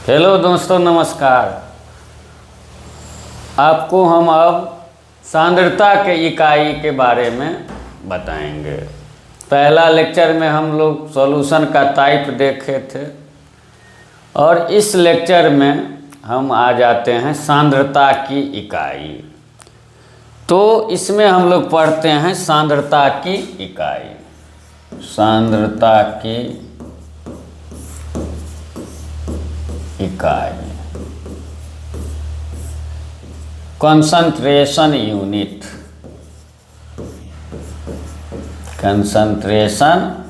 Hello दोस्तों, नमस्कार। आपको हम अब सांद्रता के इकाई के बारे में बताएंगे। पहला लेक्चर में हम लोग सॉल्यूशन का टाइप देखे थे और इस लेक्चर में हम आ जाते हैं सांद्रता की इकाई। तो इसमें हम लोग पढ़ते हैं सांद्रता की इकाई। सांद्रता की इकाई, कंसंट्रेशन यूनिट। कंसंट्रेशन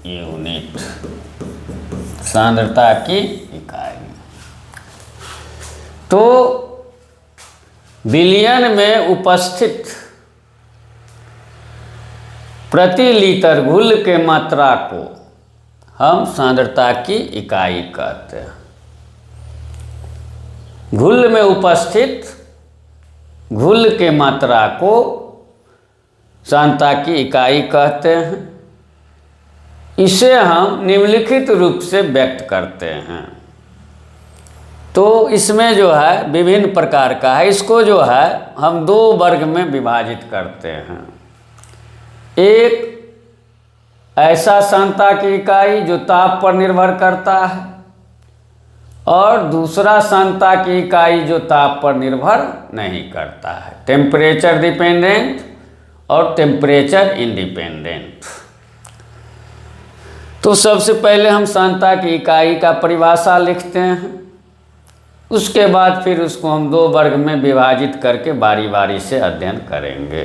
यूनिट सांद्रता की इकाई। तो बिलियन में उपस्थित प्रति लीटर घुल के मात्रा को हम सांद्रता की इकाई कहते हैं। घुल में उपस्थित घुल के मात्रा को सांद्रता की इकाई कहते हैं। इसे हम निम्नलिखित रूप से व्यक्त करते हैं। तो इसमें जो है विभिन्न प्रकार का है। इसको जो है हम दो वर्ग में विभाजित करते हैं। एक ऐसा सांद्रता की इकाई जो ताप पर निर्भर करता है और दूसरा सांद्रता की इकाई जो ताप पर निर्भर नहीं करता है, टेम्परेचर डिपेंडेंट और टेम्परेचर इंडिपेंडेंट। तो सबसे पहले हम सांद्रता की इकाई का परिभाषा लिखते हैं। उसके बाद फिर उसको हम दो वर्ग में विभाजित करके बारी बारी से अध्ययन करेंगे।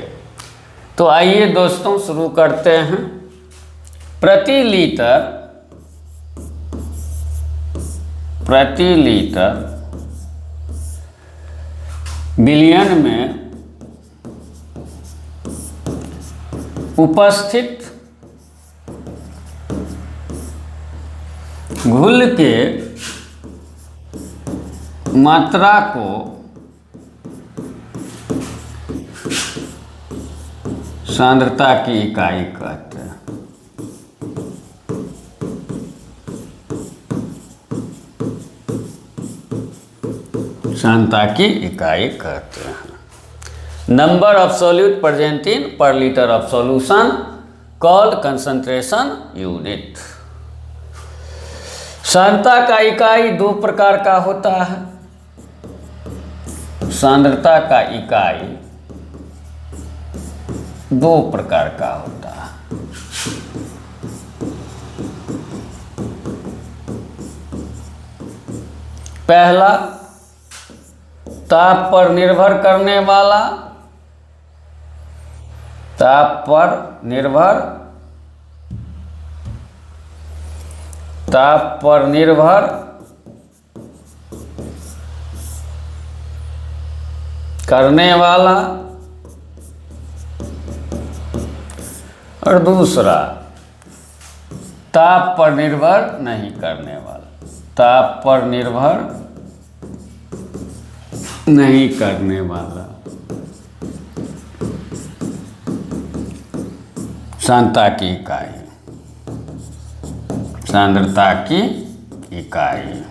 तो आइए दोस्तों शुरू करते हैं। प्रति लीटर बिलियन में उपस्थित घुल के मात्रा को सांद्रता की इकाई कहते हैं। सांद्रता की इकाई कहते हैं। Number of solute present in per litre of solution called concentration unit. सांद्रता का इकाई दो प्रकार का होता है। सांद्रता का इकाई दो प्रकार का होता है। पहला ताप पर निर्भर करने वाला, ताप पर निर्भर करने वाला और दूसरा ताप पर निर्भर नहीं करने वाला। ताप पर निर्भर नहीं करने वाला सांद्रता की इकाई। सांद्रता की इकाई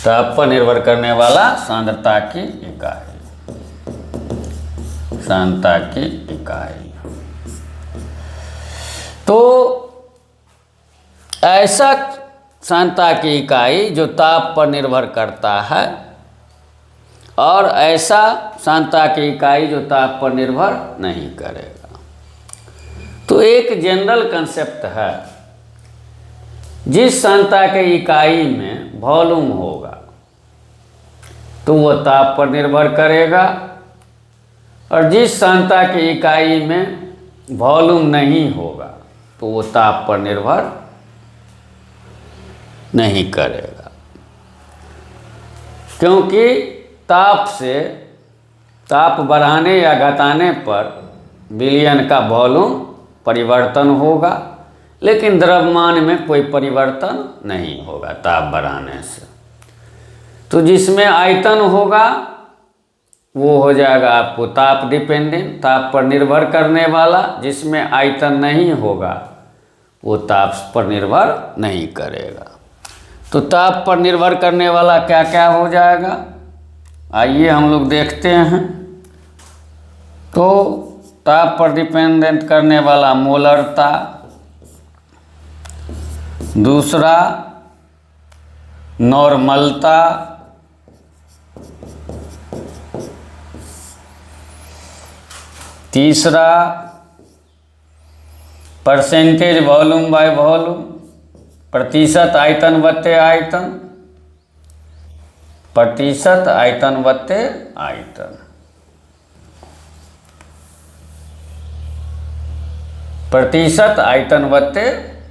ताप पर निर्भर करने वाला सांद्रता की इकाई। सांद्रता की इकाई। तो ऐसा सांद्रता की इकाई जो ताप पर निर्भर करता है और ऐसा सांद्रता की इकाई जो ताप पर निर्भर नहीं करेगा। तो एक जनरल कंसेप्ट है, जिस सांद्रता की इकाई में वॉल्यूम होगा तो वह ताप पर निर्भर करेगा और जिस सांद्रता की इकाई में वॉल्यूम नहीं होगा तो वो ताप पर निर्भर नहीं करेगा। क्योंकि ताप बढ़ाने या घटाने पर विलयन का वॉल्यूम परिवर्तन होगा, लेकिन द्रव्यमान में कोई परिवर्तन नहीं होगा ताप बढ़ाने से। तो जिसमें आयतन होगा वो हो जाएगा आपको ताप डिपेंडेंट, ताप पर निर्भर करने वाला। जिसमें आयतन नहीं होगा वो ताप पर निर्भर नहीं करेगा। तो ताप पर निर्भर करने वाला क्या क्या हो जाएगा, आइए हम लोग देखते हैं। तो ताप पर डिपेंडेंट करने वाला मोलरता, दूसरा नॉर्मलता, तीसरा परसेंटेज वॉल्यूम बाय वॉल्यूम, प्रतिशत आयतन बट्टे आयतन, प्रतिशत आयतन बट्टे आयतन, प्रतिशत आयतन बट्टे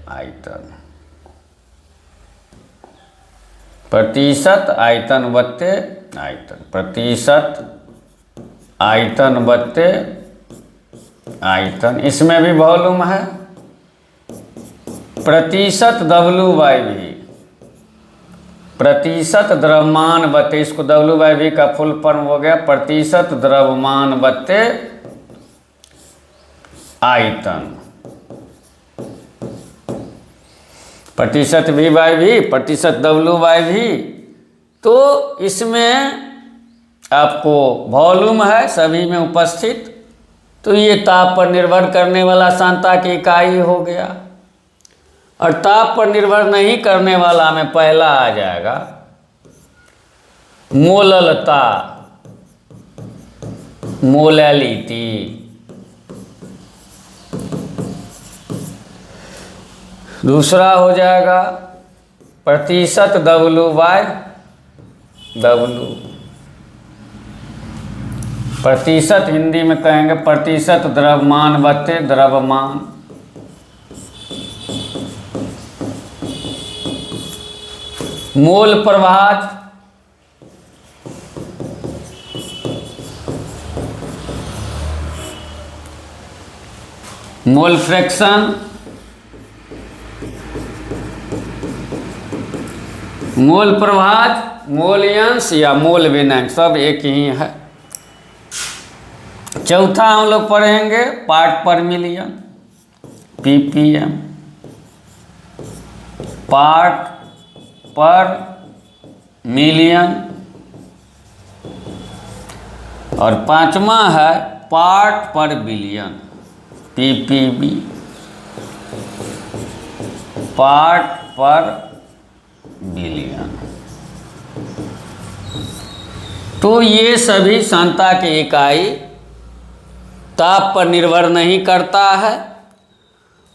आयतन, प्रतिशत आयतन बट्टे आयतन, प्रतिशत आयतन बट्टे आयतन। इसमें भी वॉल्यूम है। प्रतिशत W/V, प्रतिशत द्रव्यमान बट्टे, इसको W/V का फुल फॉर्म हो गया प्रतिशत द्रव्यमान बट्टे आयतन, प्रतिशत V/V, प्रतिशत W/V। तो इसमें आपको वॉल्यूम है सभी में उपस्थित, तो ये ताप पर निर्भर करने वाला सांद्रता की इकाई हो गया। और ताप पर निर्भर नहीं करने वाला में पहला आ जाएगा मोललता, मोलैलिटी। दूसरा हो जाएगा प्रतिशत W/W, प्रतिशत हिंदी में कहेंगे प्रतिशत द्रव्यमान बट्टे द्रव्यमान। मोल प्रभाज, मोल फ्रैक्शन, मोल प्रभाज, मोलियंस या मोल विनयन सब एक ही है। चौथा हम लोग पढ़ेंगे पार्ट पर मिलियन, ppm, पार्ट पर मिलियन। और पांचवा है पार्ट पर बिलियन, ppb, पार्ट पर बिलियन। तो ये सभी सांद्रता की इकाई ताप पर निर्भर नहीं करता है।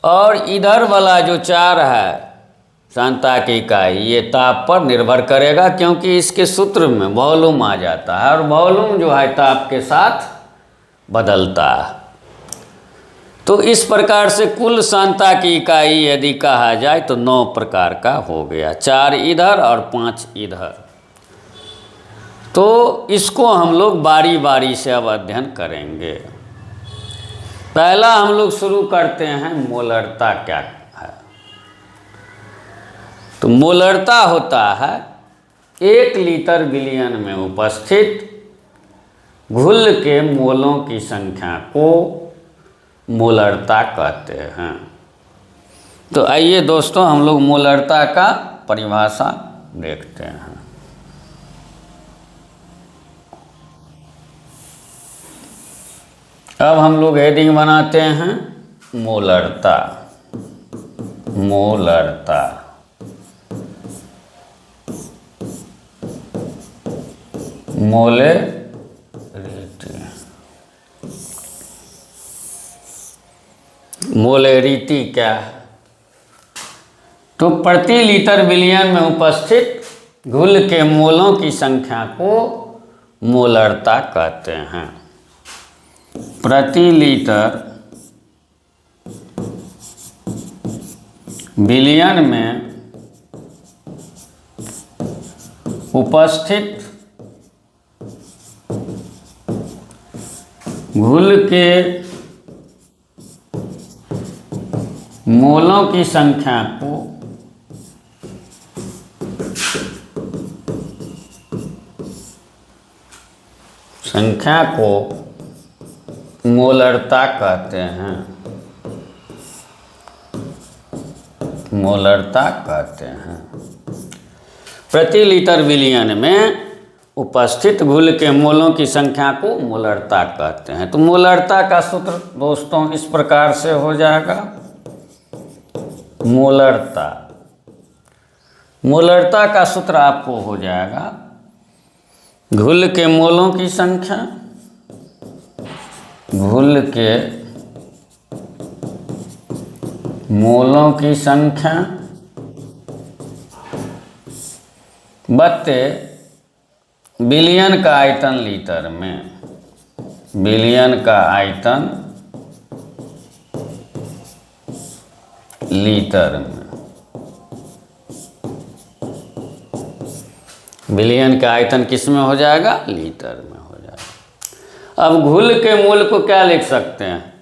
और इधर वाला जो 4 है सांद्रता की इकाई, ये ताप पर निर्भर करेगा, क्योंकि इसके सूत्र में वॉल्यूम आ जाता है और वॉल्यूम जो है ताप के साथ बदलता है। तो इस प्रकार से कुल सांद्रता की इकाई यदि कहा जाए तो 9 प्रकार का हो गया, 4 इधर और 5 इधर। तो इसको हम लोग बारी बारी से अब अध्ययन करेंगे। पहला हम लोग शुरू करते हैं मोलरता क्या है। तो मोलरता होता है 1 लीटर विलयन में उपस्थित घुल के मोलों की संख्या को मोलरता कहते हैं। तो आइए दोस्तों हम लोग मोलरता का परिभाषा देखते हैं। अब हम लोग हेडिंग बनाते हैं मोलरता, मोलरता। मोलेरिटी, मोलेरिटी क्या है? तो प्रति लीटर विलयन में उपस्थित घुल के मोलों की संख्या को मोलरता कहते हैं। प्रति लीटर विलयन में उपस्थित घुल के मोलों की संख्या को मोलरता कहते हैं, मोलरता कहते हैं। प्रति लीटर विलियन में उपस्थित घुल के मोलों की संख्या को मोलरता कहते हैं। तो मोलरता का सूत्र दोस्तों इस प्रकार से हो जाएगा। मोलरता का सूत्र आपको हो जाएगा घुल के मोलों की संख्या, घुल के मोलों की संख्या बत्ते विलियन का आयतन लीटर में, विलियन का आयतन लीटर में, विलियन का आयतन किस में हो जाएगा? लीटर में हो जाएगा। अब घुल के मोल को क्या लिख सकते हैं?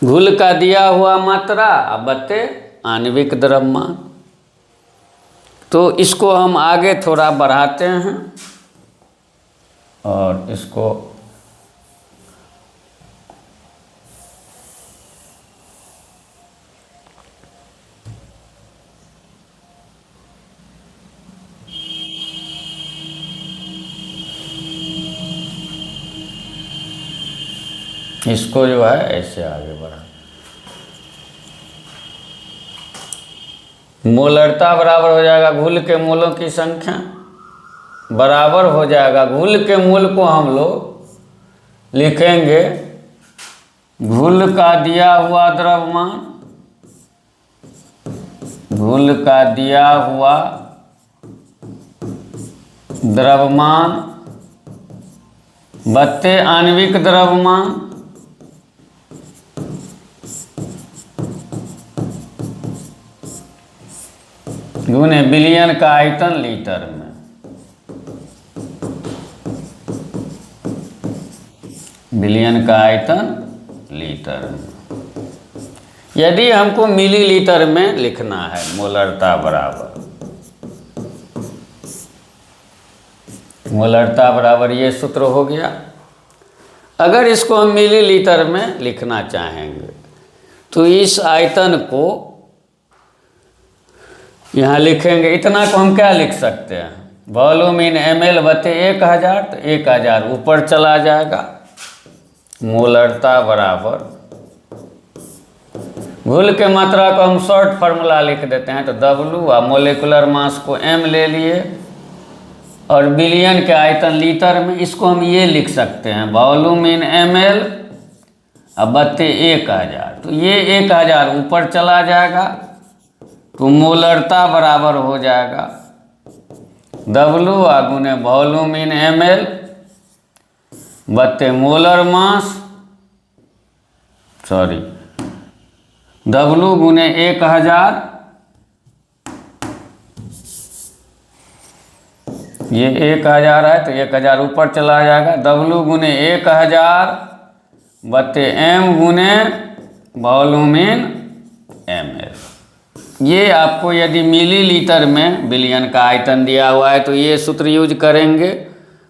घुल का दिया हुआ मात्रा बत्ते आणविक द्रव्यमान। तो इसको हम आगे थोड़ा बढ़ाते हैं और इसको जो है ऐसे आगे बढ़ा। मोलरता बराबर हो जाएगा घुल के मोलों की संख्या बराबर हो जाएगा, घुल के मोल को हम लोग लिखेंगे घुल का दिया हुआ द्रव्यमान, घुल का दिया हुआ द्रव्यमान बत्ते आणविक द्रव्यमान गुने विलियन का आयतन लीटर में। विलियन का आयतन लीटर में। यदि हमको मिलीलीटर में लिखना है मोलरता बराबर ये सूत्र हो गया। अगर इसको हम मिलीलीटर में लिखना चाहेंगे तो इस आयतन को यहाँ लिखेंगे। इतना को हम क्या लिख सकते हैं? वॉल्यूम इन ml बटे 1000, तो 1000 ऊपर चला जाएगा। मोलरता बराबर घुल के मात्रा को हम शॉर्ट फार्मूला लिख देते हैं, तो W और मोलिकुलर मास को m ले लिए और विलियन के आयतन लीटर में। इसको हम ये लिख सकते हैं वॉल्यूम इन ml बटे 1000, तो ये 1000 ऊपर चला जाएगा तो मोलरता बराबर हो जाएगा W गुने वॉल्यूम इन ml बटे मोलर मास, W गुने 1000, ये 1000 है तो 1000 ऊपर चला जाएगा। W गुने 1000 बटे m गुने वॉल्यूम इन ml। ये आपको यदि मिलीलीटर में विलियन का आयतन दिया हुआ है तो ये सूत्र यूज करेंगे,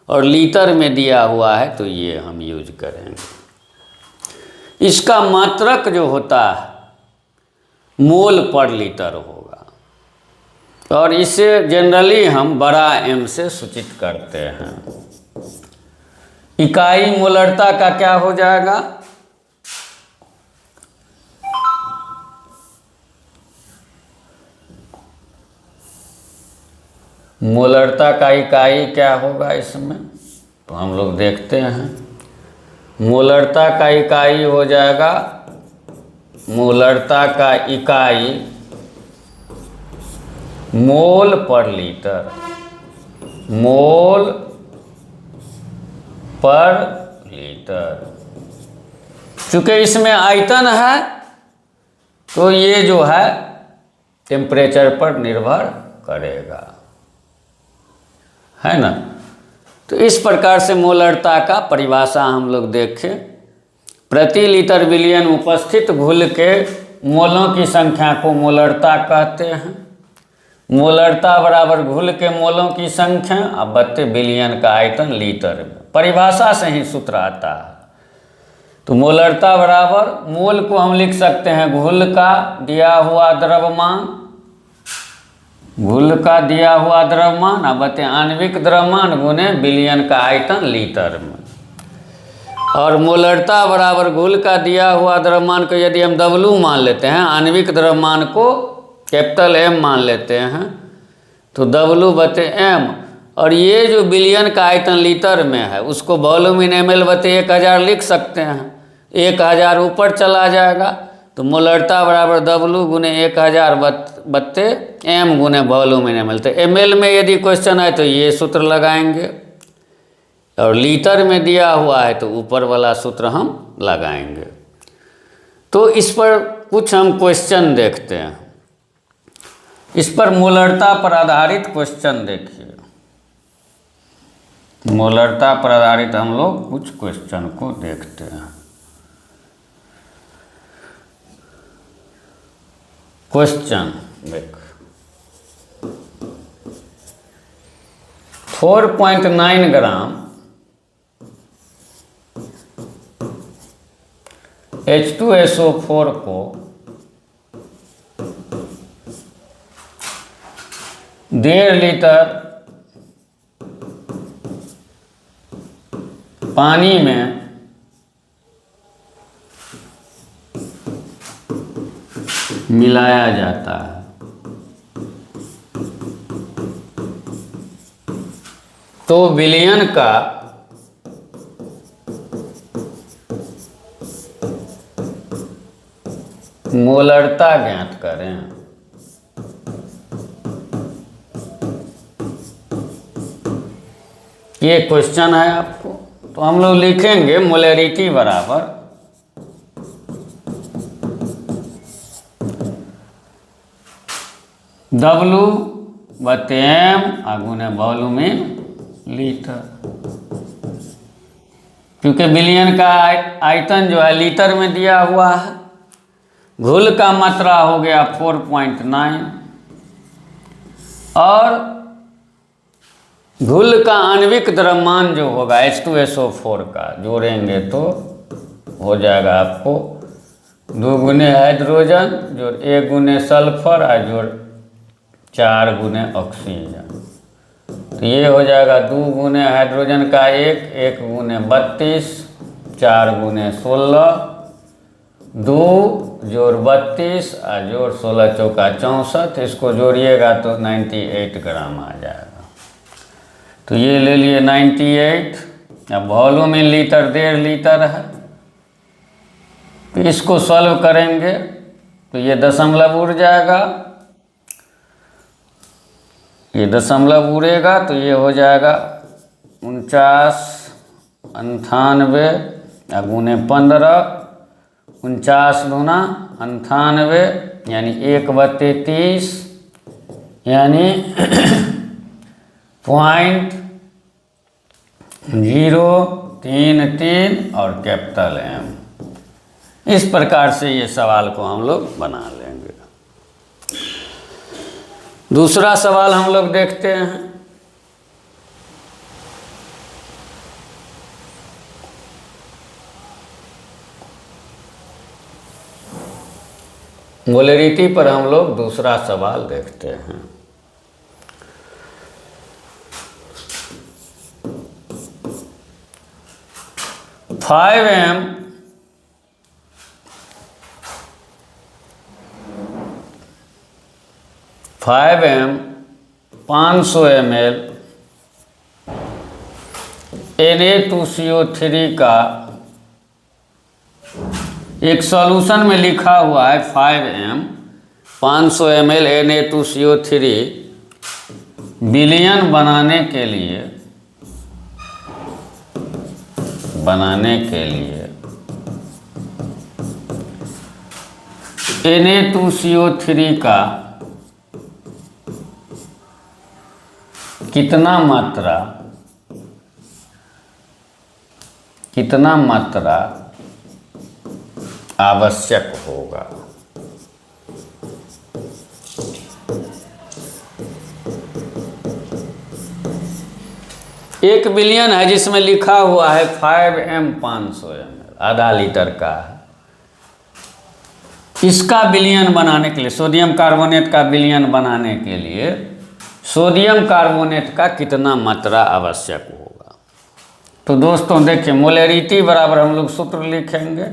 और लीटर में दिया हुआ है तो ये हम यूज करेंगे। इसका मात्रक जो होता है मोल पर लीटर होगा, और इसे जनरली हम बड़ा M से सूचित करते हैं। इकाई मोलरता का क्या हो जाएगा? मोलरता का इकाई क्या होगा इसमें, तो हम लोग देखते हैं। मोलरता का इकाई हो जाएगा, मोलरता का इकाई मोल पर लीटर, मोल पर लीटर। चूँकि इसमें आयतन है तो ये जो है टेम्परेचर पर निर्भर करेगा, है ना। तो इस प्रकार से मोलरता का परिभाषा हम लोग देखें। प्रति लीटर विलियन उपस्थित घुल के मोलों की संख्या को मोलरता कहते हैं। मोलरता बराबर घुल के मोलों की संख्या अब बत्ते विलियन का आयतन लीटर में। परिभाषा से ही सूत्र आता है। तो मोलरता बराबर मोल को हम लिख सकते हैं घुल का दिया हुआ द्रव्यमान घुल का दिया हुआ द्रव्यमान, अब बताए आणविक द्रव्यमान गुने विलयन का आयतन लीटर में। और मोलरता बराबर घुल का दिया हुआ द्रव्यमान को यदि हम W मान लेते हैं, आणविक द्रव्यमान को कैपिटल M मान लेते हैं, तो W/M, और ये जो विलयन का आयतन लीटर में है उसको वॉल्यूम इन ml/1000 लिख सकते हैं। 1000 ऊपर चला जाएगा तो मोलरता बराबर W गुने 1000/M गुने वॉल्यूम इन ml। तो ml में यदि क्वेश्चन है तो ये सूत्र लगाएंगे, और लीटर में दिया हुआ है तो ऊपर वाला सूत्र हम लगाएंगे। तो इस पर कुछ हम क्वेश्चन देखते हैं। इस पर मोलरता पर आधारित क्वेश्चन देखिए। मोलरता पर आधारित हम लोग कुछ क्वेश्चन को देखते हैं। क्वेश्चन देख 4.9 ग्राम H2SO4 को 1.5 लीटर पानी में मिलाया जाता है। तो विलयन का मोलरता ज्ञात करें। ये क्वेश्चन है आपको, तो हम लोग लिखेंगे मोलरिटी बराबर W/M गुने वॉल्यूम इन लीटर, क्योंकि विलयन का आयतन जो है लीटर में दिया हुआ है। घुल का मात्रा हो गया 4.9, और घुल का आणविक द्रव्यमान जो होगा H2SO4 का जोड़ेंगे तो हो जाएगा आपको 2 गुने हाइड्रोजन जोड़ 1 गुने सल्फर और जोड़ 4 गुने ऑक्सीजन। तो ये हो जाएगा 2 गुने हाइड्रोजन का 1 गुने 32, 4 गुने 16, 2 जोड़ 32 और जोड़ 16 चौका 64, इसको जोड़िएगा तो 98 ग्राम आ जाएगा। तो ये ले लिए 98। अब वॉल्यूम इन लीटर 1.5 लीटर है, तो इसको सॉल्व करेंगे तो ये दशमलव उड़ जाएगा, ये दशमलव उड़ेगा तो ये हो जाएगा 49, 98 गुने 15, 49 दूना 98 यानी 1/30 यानी 0.033 और कैपिटल M। इस प्रकार से ये सवाल को हम लोग बना लेंगे। दूसरा सवाल हम लोग देखते हैं। मोलरिटी पर हम लोग दूसरा सवाल देखते हैं। फाइव एम 500 ml Na2CO3 का एक सॉल्यूशन में लिखा हुआ है 5m 500 ml Na2CO3 विलयन बनाने के लिए Na2CO3 का कितना मात्रा आवश्यक होगा। एक विलयन है जिसमें लिखा हुआ है 5m 500 ml आधा लीटर का है। इसका विलयन बनाने के लिए सोडियम कार्बोनेट का विलयन बनाने के लिए सोडियम कार्बोनेट का कितना मात्रा आवश्यक होगा। तो दोस्तों देखिए, मोलैरिटी बराबर हम लोग सूत्र लिखेंगे,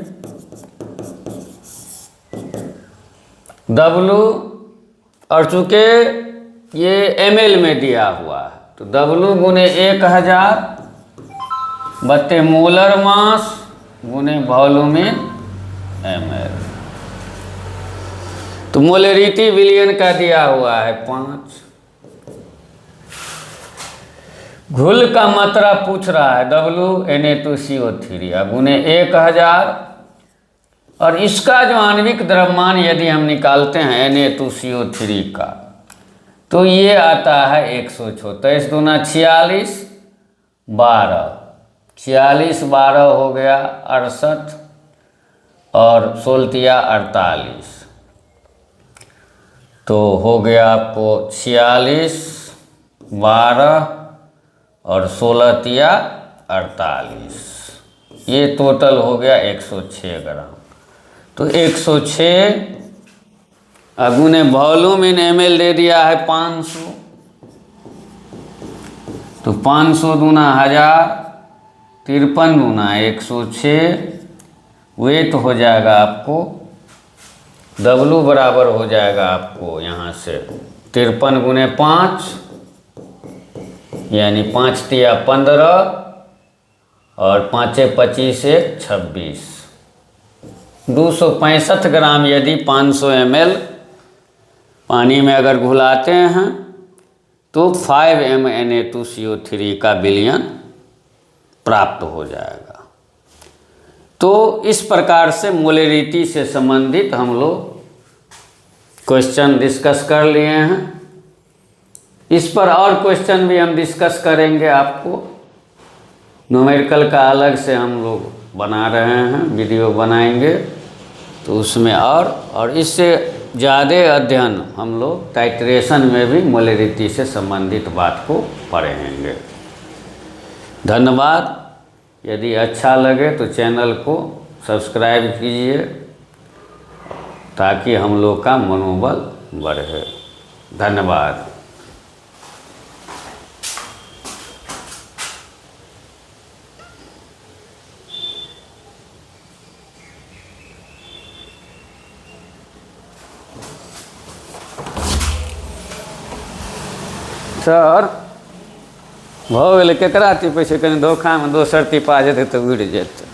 W, और चूंकि ये ml में दिया हुआ है तो W गुने 1000 बटे मोलर मास गुने वॉल्यूम इन ml। तो मोलैरिटी विलियन का दिया हुआ है 5। घुल का मात्रा पूछ रहा है WNA2CO3 गुने 1000, और इसका जो आणविक द्रव्यमान यदि हम निकालते हैं Na2CO3 का तो ये आता है 124 दूना 46, 12, 46 12 हो गया 68, और 16 48, तो हो गया आपको 46 12 और 16 48, ये टोटल हो गया 106 ग्राम। तो 106 गुने वॉल्यूम इन ml दे दिया है 500, तो 500 दूना 1000, 53 दूना 106, वेट हो जाएगा आपको W बराबर हो जाएगा आपको यहाँ से 53 गुने 5 यानी 5 तिया 15 और 5 25 26, 265 ग्राम यदि 500 ml पानी में अगर घुलाते हैं तो 5 Na2CO3 का विलयन प्राप्त हो जाएगा। तो इस प्रकार से मोलैरिटी से संबंधित हम लोग क्वेश्चन डिस्कस कर लिए हैं। इस पर और क्वेश्चन भी हम डिस्कस करेंगे, आपको न्यूमेरिकल का अलग से हम लोग बना रहे हैं, वीडियो बनाएंगे, तो उसमें और इससे ज़्यादा अध्ययन हम लोग टाइट्रेशन में भी मोलैरिटी से संबंधित बात को पढ़ेंगे। धन्यवाद। यदि अच्छा लगे तो चैनल को सब्सक्राइब कीजिए ताकि हम लोग का मनोबल बढ़े। धन्यवाद। सर भऽ गेलै, केकरा टिपै छै, कनि धोखामे दोसर टिपा जेतै तऽ उड़ि जेतै।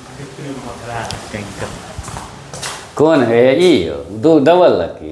कोन है ई? दो डबल लकी।